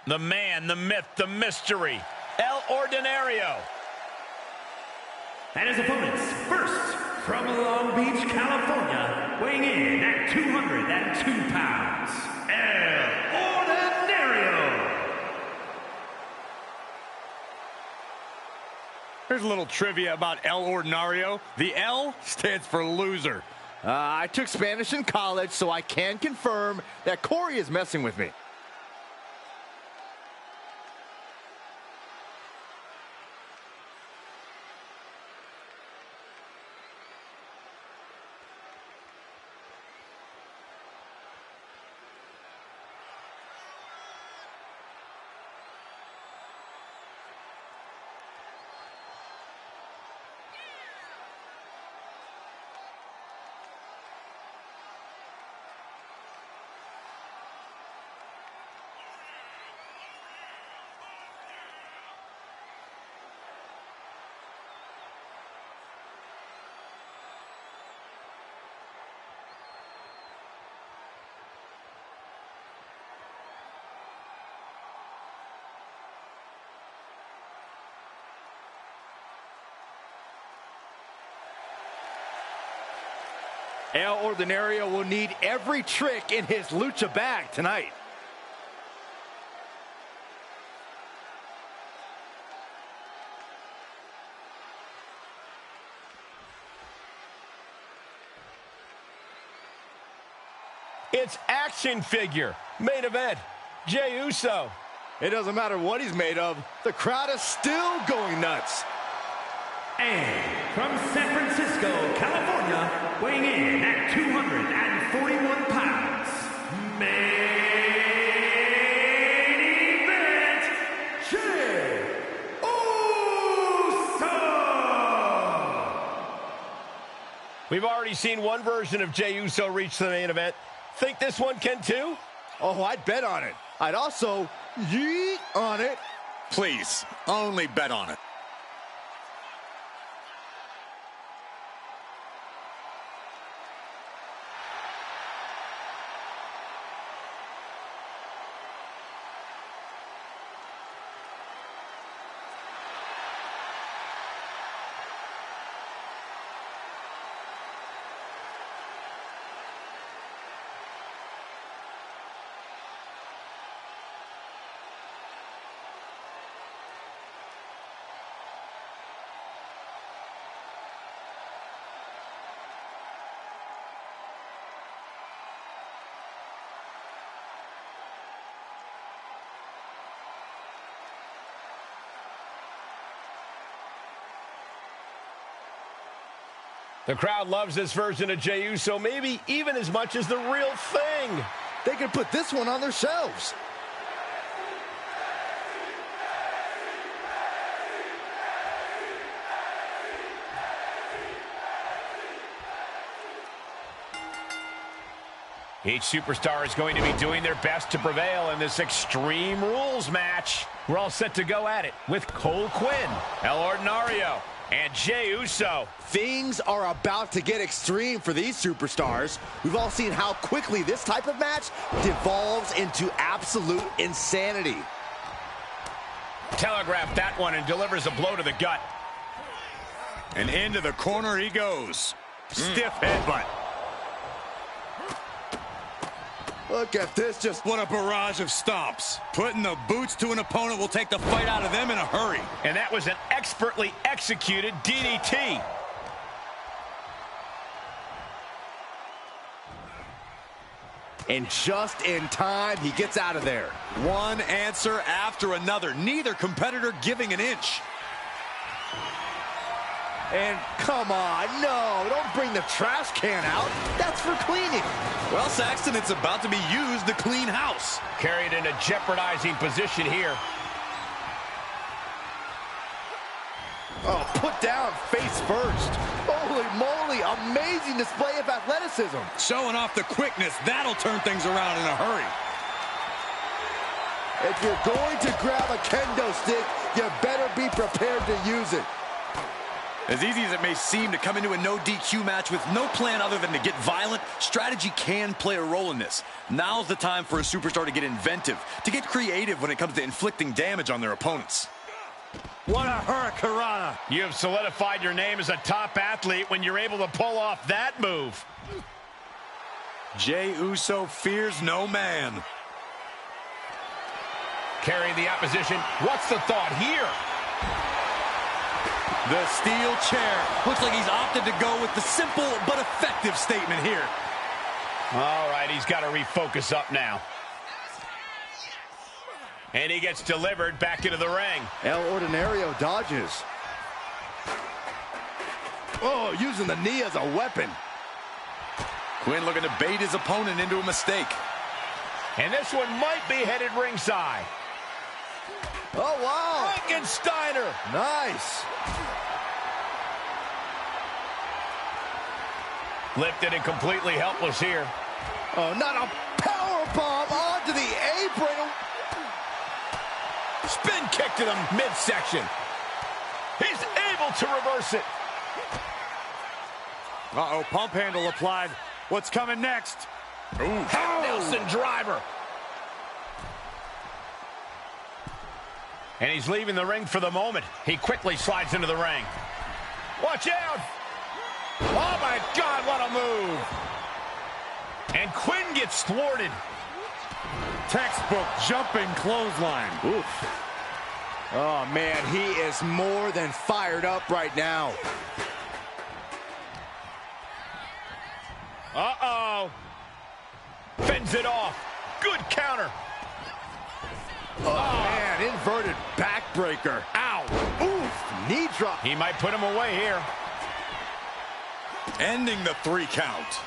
The man, the myth, the mystery, El Ordinario. And his opponents, first, from Long Beach, California, weighing in at 202 pounds, El Ordinario. Here's a little trivia about El Ordinario. The L stands for loser. I took Spanish in college, so I can confirm that Corey is messing with me. El Ordinario will need every trick in his lucha bag tonight. It's action figure, main event, Jey Uso. It doesn't matter what he's made of, the crowd is still going nuts. And from San Francisco, California, weighing in at 241 pounds, main event, Jey Uso. We've already seen one version of Jey Uso reach the main event. Think this one can too? Oh, I'd bet on it. I'd also yeet on it. Please, only bet on it. The crowd loves this version of Jey Uso, maybe even as much as the real thing. They could put this one on their shelves. Each superstar is going to be doing their best to prevail in this Extreme Rules match. We're all set to go at it with Cole Quinn, El Ordinario, and Jey Uso. Things are about to get extreme for these superstars. We've all seen how quickly this type of match devolves into absolute insanity. Telegraphed that one and delivers a blow to the gut. And into the corner he goes. Stiff headbutt. Look at this, just What a barrage of stomps. Putting the boots to an opponent will take the fight out of them in a hurry. And that was an expertly executed DDT. and just in time, he gets out of there. One answer after another. Neither competitor giving an inch. And come on, no, don't bring the trash can out. That's for cleaning. Well, Saxton, it's about to be used to clean house. Carried in a jeopardizing position here. Oh, put down face first. Holy moly, amazing display of athleticism. Showing off the quickness, that'll turn things around in a hurry. If you're going to grab a kendo stick, you better be prepared to use it. As easy as it may seem to come into a no DQ match with no plan other than to get violent, strategy can play a role in this. Now's the time for a superstar to get inventive, to get creative when it comes to inflicting damage on their opponents. What a hurricanrana. You have solidified your name as a top athlete when you're able to pull off that move. Jey Uso fears no man. Carrying the opposition. What's the thought here? The steel chair. Looks like he's opted to go with the simple but effective statement here. All right, he's got to refocus up now. And he gets delivered back into the ring. El Ordinario dodges. Oh, using the knee as a weapon. Quinn looking to bait his opponent into a mistake. And this one might be headed ringside. Oh, wow. Frankensteiner. Nice. Lifted and completely helpless here. Oh, not a powerbomb onto the apron. Spin kick to the midsection. He's able to reverse it. Uh-oh, pump handle applied. What's coming next? Ooh. Nelson driver. And he's leaving the ring for the moment. He quickly slides into the ring. Watch out! Oh my God, what a move! And Quinn gets thwarted. Textbook jumping clothesline. Oof. Oh, man, he is more than fired up right now. Uh-oh. Fends it off. Good counter. Oh, man, inverted backbreaker. Ow. Oof, knee drop. He might put him away here. Ending the 3 count.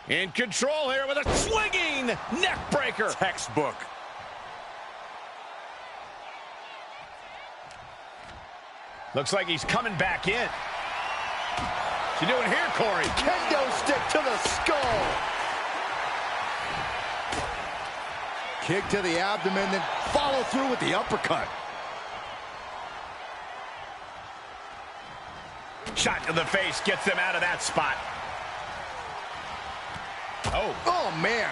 In control here with a swinging neck breaker. Textbook. Looks like he's coming back in. What's he doing here, Corey? Kendo stick to the skull. Kick to the abdomen, then follow through with the uppercut. Shot to the face gets him out of that spot. Oh, man.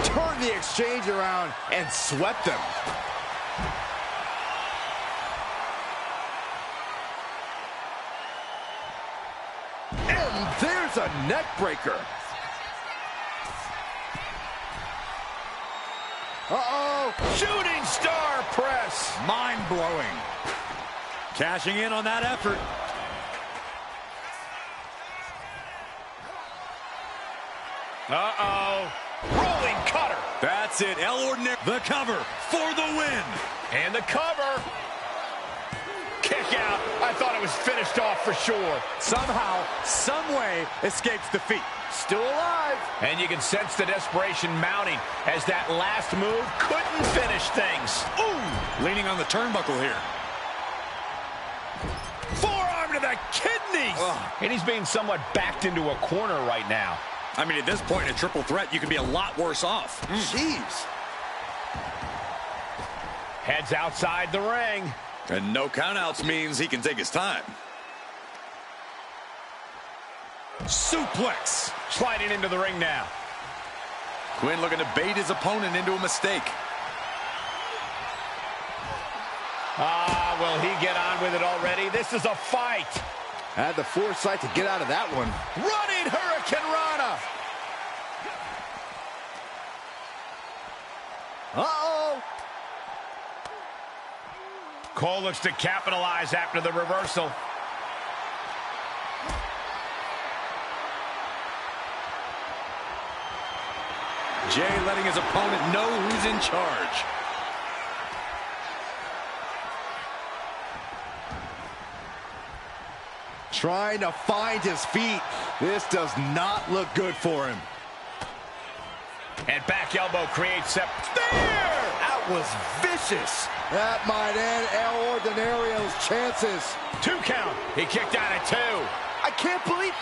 Turned the exchange around and swept them. And there's a neck breaker. Uh-oh. Shooting star press. Mind-blowing. Cashing in on that effort. Uh-oh. Rolling cutter. That's it. El Ordinary. The cover for the win. And the cover. Kick out. I thought it was finished off for sure. Somehow, someway, escapes defeat. Still alive. And you can sense the desperation mounting as that last move couldn't finish things. Ooh, leaning on the turnbuckle here. Forearm to the kidneys. And he's being somewhat backed into a corner right now. I mean, at this point in a triple threat, you could be a lot worse off. Jeez. Heads outside the ring. And no countouts means he can take his time. Suplex. Sliding into the ring now. Quinn looking to bait his opponent into a mistake. Will he get on with it already? This is a fight. Had the foresight to get out of that one. Running Hurricane Rana. Uh-oh. Cole looks to capitalize after the reversal. Jay letting his opponent know who's in charge. Trying to find his feet. This does not look good for him. And back elbow creates there. That was vicious. That might end El Ordinario's chances. 2 count. He kicked out at 2. I can't believe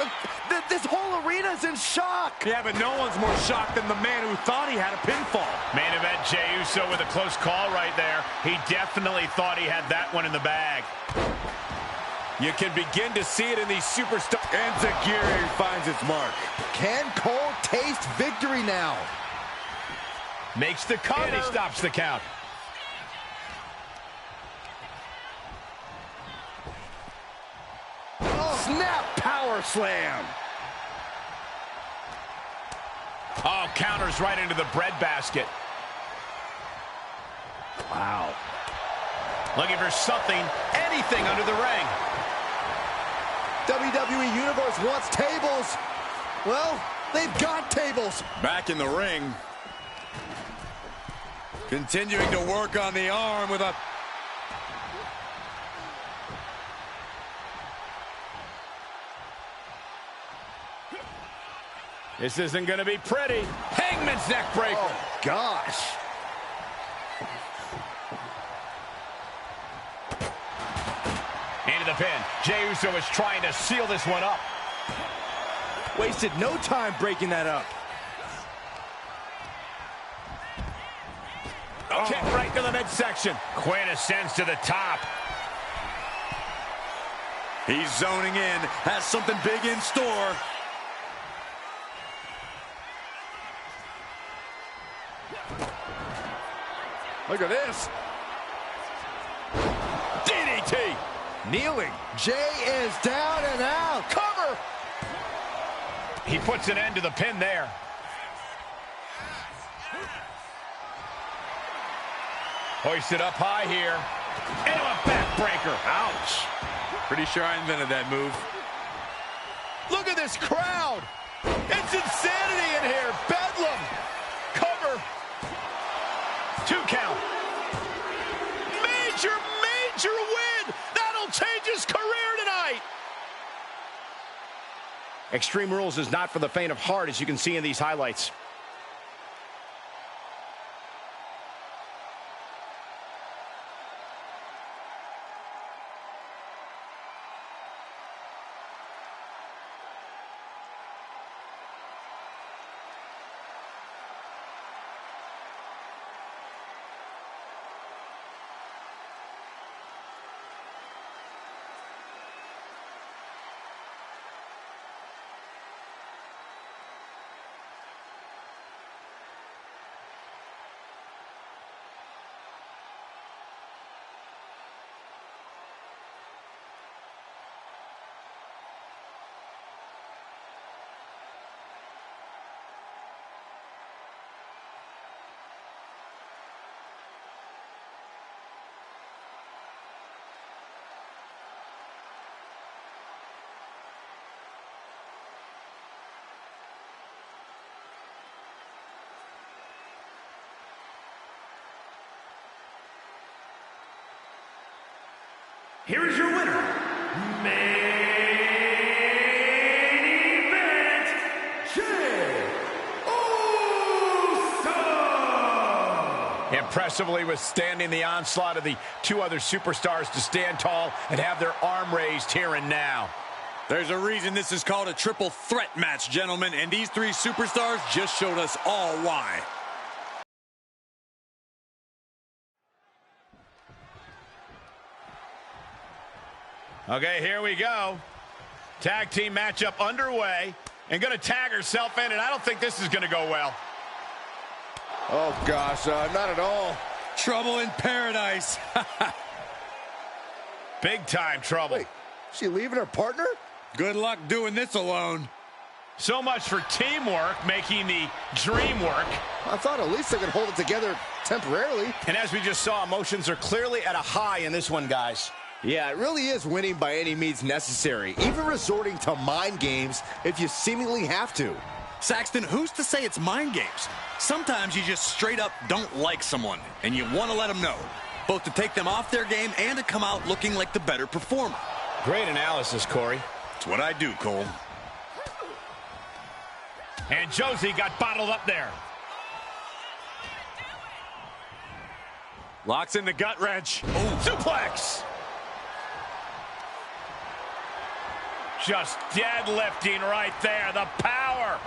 this whole arena's in shock. Yeah, but no one's more shocked than the man who thought he had a pinfall. Main event, Jey Uso with a close call right there. He definitely thought he had that one in the bag. You can begin to see it in these superstars. And Zagiri finds its mark. Can Cole taste victory now? Makes the cover. And he stops the count. Snap power slam. Oh, counters right into the breadbasket. Wow. Looking for something, anything under the ring. WWE Universe wants tables. Well, they've got tables. Back in the ring. Continuing to work on the arm with a... This isn't going to be pretty. Hangman's neck breaker. Oh, gosh. Into the pin. Jey Uso is trying to seal this one up. Wasted no time breaking that up. Kick right to the midsection. Quinn ascends to the top. He's zoning in. Has something big in store. Look at this. DDT. Kneeling. Jay is down and out. Cover. He puts an end to the pin there. Hoisted up high here. Into a backbreaker. Ouch. Pretty sure I invented that move. Look at this crowd. It's insanity in here. Bedlam. Cover. 2 count. Major win. That'll change his career tonight. Extreme Rules is not for the faint of heart, as you can see in these highlights. here is your winner, main event, Jey Uso! Impressively withstanding the onslaught of the two other superstars to stand tall and have their arm raised here and now. There's a reason this is called a triple threat match, gentlemen, and these three superstars just showed us all why. Okay, here we go. Tag team matchup underway, and going to tag herself in, and I don't think this is going to go well. Oh, gosh, not at all. Trouble in paradise. Big time trouble. Wait, she leaving her partner? Good luck doing this alone. So much for teamwork, making the dream work. I thought at least they could hold it together temporarily. And as we just saw, emotions are clearly at a high in this one, guys. Yeah, it really is winning by any means necessary, even resorting to mind games if you seemingly have to. Saxton, who's to say it's mind games? Sometimes you just straight up don't like someone, and you want to let them know, both to take them off their game and to come out looking like the better performer. Great analysis, Corey. It's what I do, Cole. And Josie got bottled up there. Locks in the gut wrench. Oh, suplex. Just deadlifting right there. The power.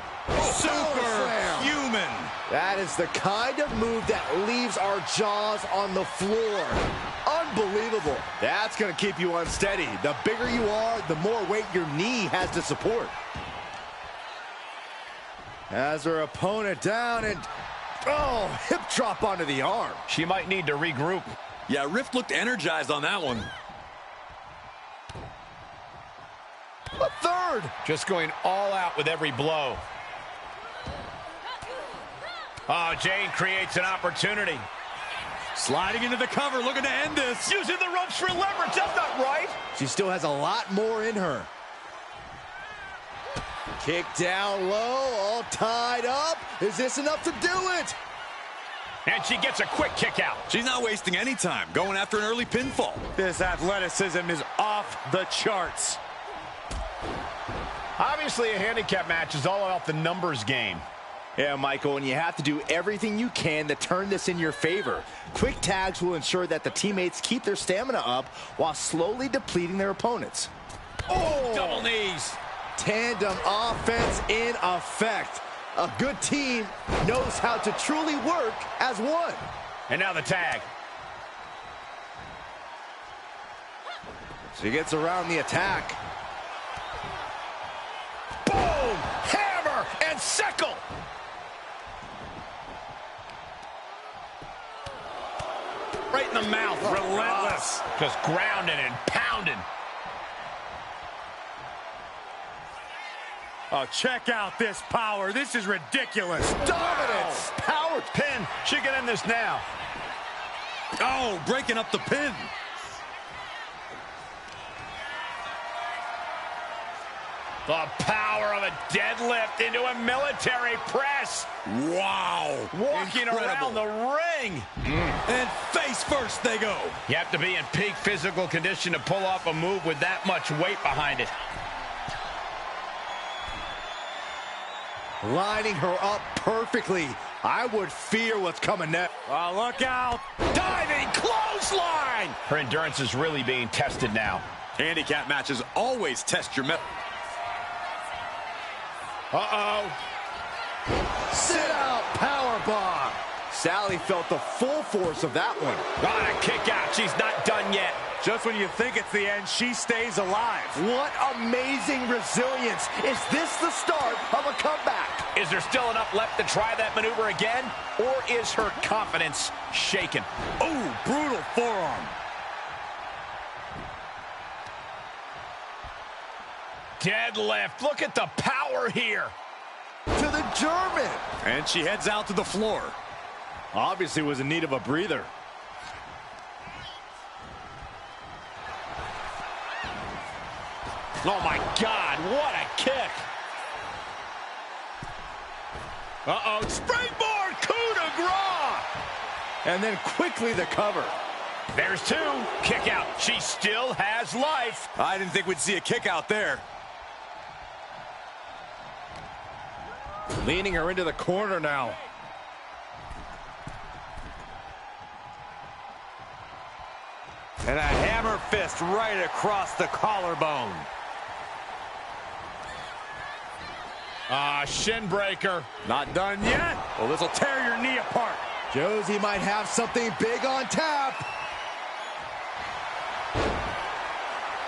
Superhuman. That is the kind of move that leaves our jaws on the floor. Unbelievable. That's going to keep you unsteady. The bigger you are, the more weight your knee has to support. As her opponent down and, oh, hip drop onto the arm. She might need to regroup. Yeah, Rift looked energized on that one. A third. Just going all out with every blow. Oh, Jane creates an opportunity. Sliding into the cover, looking to end this. Using the ropes for leverage. That's not right. She still has a lot more in her. Kick down low, all tied up. Is this enough to do it? And she gets a quick kick out. She's not wasting any time, going after an early pinfall. This athleticism is off the charts. Obviously, a handicap match is all about the numbers game. Yeah, Michael, and you have to do everything you can to turn this in your favor. Quick tags will ensure that the teammates keep their stamina up while slowly depleting their opponents. Oh, double knees. Tandem offense in effect. A good team knows how to truly work as one. And now the tag. She gets around the attack. Boom! Hammer and sickle. Right in the mouth. Relentless. Just grounding and pounding. Oh, check out this power. This is ridiculous. Dominance. Power Pin. She can end this now. Oh, breaking up the pin. The power of a deadlift into a military press. Wow. Walking Incredible. around the ring. And face first they go. You have to be in peak physical condition to pull off a move with that much weight behind it. lining her up perfectly. I would fear what's coming next. Oh, look out. Diving clothesline. Her endurance is really being tested now. Handicap matches always test your mettle. Uh-oh. Sit out powerbomb. Sally felt the full force of that one. What a kick out. She's not done yet. Just when you think it's the end, she stays alive. What amazing resilience. Is this the start of a comeback? Is there still enough left to try that maneuver again? Or is her confidence shaken? Oh, brutal forearm. Deadlift. Look at the power here. To the German. And she heads out to the floor. Obviously was in need of a breather. Oh, my God. What a kick. Uh-oh. Springboard coup de grace. And then quickly the cover. There's two. Kick out. She still has life. I didn't think we'd see a kick out there. Leaning her into the corner now. And a hammer fist right across the collarbone. Shin breaker. Not done yet. Well, this will tear your knee apart. Josie might have something big on tap.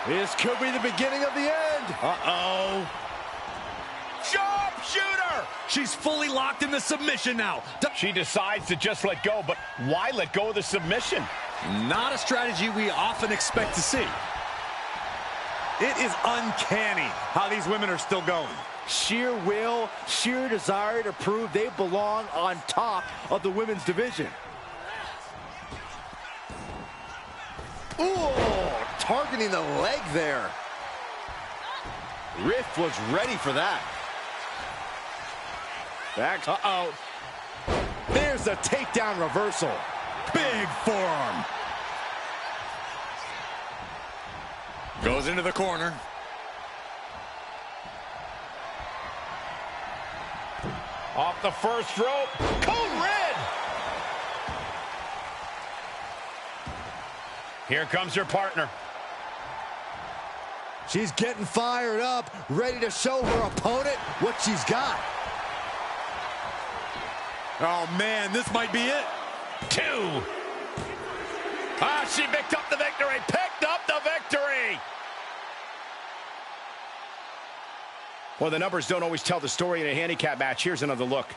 This could be the beginning of the end. Uh-oh. Sharpshooter! She's fully locked in the submission now. She decides to just let go, but why let go of the submission? Not a strategy we often expect to see. It is uncanny how these women are still going. Sheer will, sheer desire to prove they belong on top of the women's division. Ooh, targeting the leg there. Riff was ready for that. Back. Uh-oh. There's a takedown reversal. Big forearm. Goes into the corner. Off the first rope. Code red. Here comes her partner. She's getting fired up, ready to show her opponent what she's got. Oh, man, this might be it. Two. She picked up the victory. Picked up the victory. Well, the numbers don't always tell the story in a handicap match. Here's another look.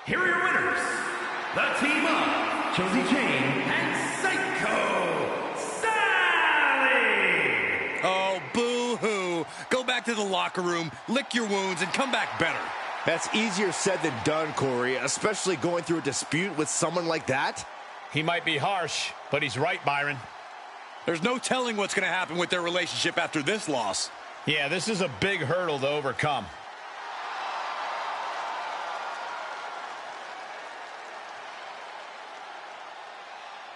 Here are your winners, the team of Josie Jane and Psycho Sally! Oh, boo-hoo. Go back to the locker room, lick your wounds, and come back better. That's easier said than done, Corey, especially going through a dispute with someone like that. He might be harsh, but he's right, Byron. There's no telling what's going to happen with their relationship after this loss. Yeah, this is a big hurdle to overcome.